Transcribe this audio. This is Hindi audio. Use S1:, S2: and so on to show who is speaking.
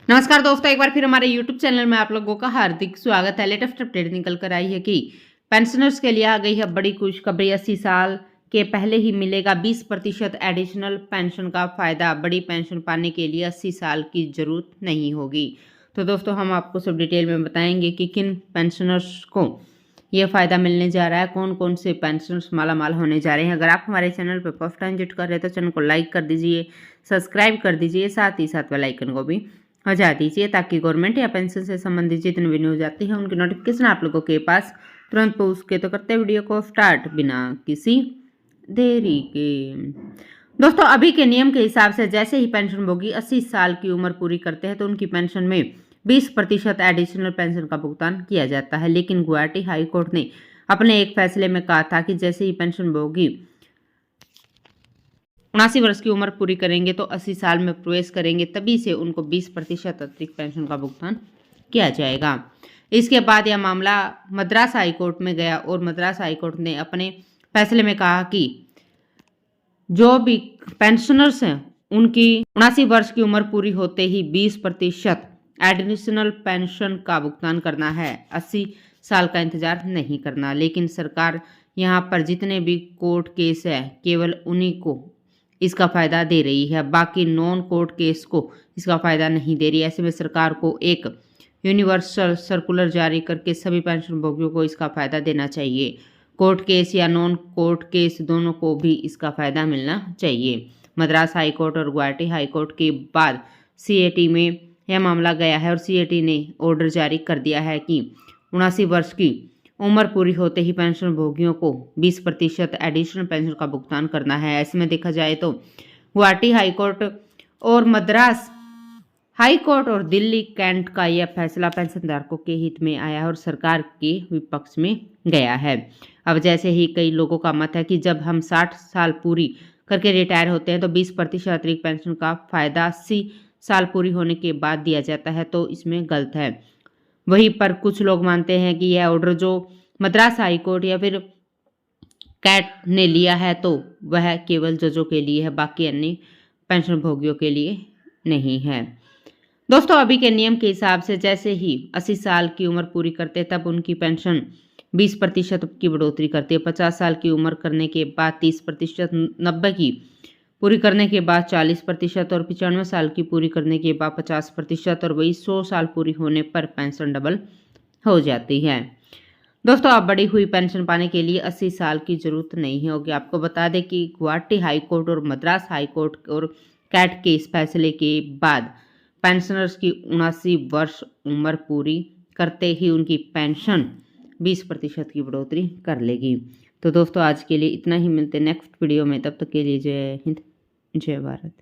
S1: नमस्कार दोस्तों, एक बार फिर हमारे YouTube चैनल में आप लोगों का हार्दिक स्वागत है। लेटेस्ट अपडेट निकल कर आई है कि पेंशनर्स के लिए आ गई है बड़ी खुशखबरी। 80 साल के पहले ही मिलेगा 20% एडिशनल पेंशन का फायदा। बड़ी पेंशन पाने के लिए 80 साल की जरूरत नहीं होगी। तो दोस्तों, हम आपको सब डिटेल में बताएंगे कि किन पेंशनर्स को ये फायदा मिलने जा रहा है, कौन कौन से पेंशनर्स माला माल होने जा रहे हैं। अगर आप हमारे चैनल पर फर्स्ट टाइम विजिट कर रहे हैं तो चैनल को लाइक कर दीजिए, सब्सक्राइब कर दीजिए, साथ ही साथ बेल आइकन को भी बजा दीजिए ताकि गवर्नमेंट या पेंशन से संबंधित जितनी भी न्यूज आती है उनकी नोटिफिकेशन आप लोगों के पास तुरंत पहुंच के। तो करते वीडियो को स्टार्ट बिना किसी देरी के। दोस्तों, अभी के नियम के हिसाब से जैसे ही पेंशनभोगी 80 साल की उम्र पूरी करते हैं तो उनकी पेंशन में 20% एडिशनल पेंशन का भुगतान किया जाता है। लेकिन गुवाहाटी हाई कोर्ट ने अपने एक फैसले में कहा था कि जैसे ही पेंशनभोगी 79 वर्ष की उम्र पूरी करेंगे तो 80 साल में प्रवेश करेंगे तभी से उनको 20% अतिरिक्त पेंशन का भुगतान किया जाएगा। इसके बाद यह मामला मद्रास हाई कोर्ट में गया और मद्रास हाई कोर्ट ने अपने फैसले में कहा कि जो भी पेंशनर्स हैं उनकी 79 वर्ष की उम्र पूरी होते ही 20% एडिशनल पेंशन का भुगतान करना है। 80 साल का इंतजार नहीं करना। लेकिन सरकार यहाँ पर जितने भी कोर्ट केस है केवल उन्हीं को इसका फायदा दे रही है, बाकी नॉन कोर्ट केस को इसका फायदा नहीं दे रही। ऐसे में सरकार को एक यूनिवर्सल सर्कुलर जारी करके सभी पेंशन भोगियों को इसका फायदा देना चाहिए। कोर्ट केस या नॉन कोर्ट केस दोनों को भी इसका फायदा मिलना चाहिए। मद्रास हाई कोर्ट और गुवाहाटी हाई कोर्ट के बाद सीएटी में यह मामला गया है और सीएटी ने ऑर्डर जारी कर दिया है कि 79 वर्ष की उम्र पूरी होते ही पेंशन भोगियों को 20% एडिशनल पेंशन का भुगतान करना है। ऐसे में देखा जाए तो गुवाहाटी हाई कोर्ट और मद्रास हाई कोर्ट और दिल्ली कैंट का यह फैसला पेंशनधारकों के हित में आया है और सरकार के विपक्ष में गया है। अब जैसे ही कई लोगों का मत है कि जब हम 60 साल पूरी करके रिटायर होते हैं तो 20% अतिरिक्त पेंशन का फायदा 80 साल पूरी होने के बाद दिया जाता है, तो इसमें गलत है। वहीं पर कुछ लोग मानते हैं कि यह ऑर्डर जो मद्रास हाई कोर्ट या फिर कैट ने लिया है तो वह केवल जजों के लिए है, बाकी अन्य पेंशन भोगियों के लिए नहीं है। दोस्तों, अभी के नियम के हिसाब से जैसे ही 80 साल की उम्र पूरी करते तब उनकी पेंशन 20% की बढ़ोतरी करती है। 50 साल की उम्र करने के बाद 30%, 90 की पूरी करने के बाद 40% और 95 साल की पूरी करने के बाद 50% और वही 100 साल पूरी होने पर पेंशन डबल हो जाती है। दोस्तों, अब बढ़ी हुई पेंशन पाने के लिए 80 साल की जरूरत नहीं होगी। आपको बता दें कि गुवाहाटी हाई कोर्ट और मद्रास हाई कोर्ट और कैट के इस फैसले के बाद पेंशनर्स की 79 वर्ष उम्र पूरी करते ही उनकी पेंशन 20% की बढ़ोतरी कर लेगी। तो दोस्तों, आज के लिए इतना ही। मिलते नेक्स्ट वीडियो में, तब तक के लिए जय हिंद, जय भारत।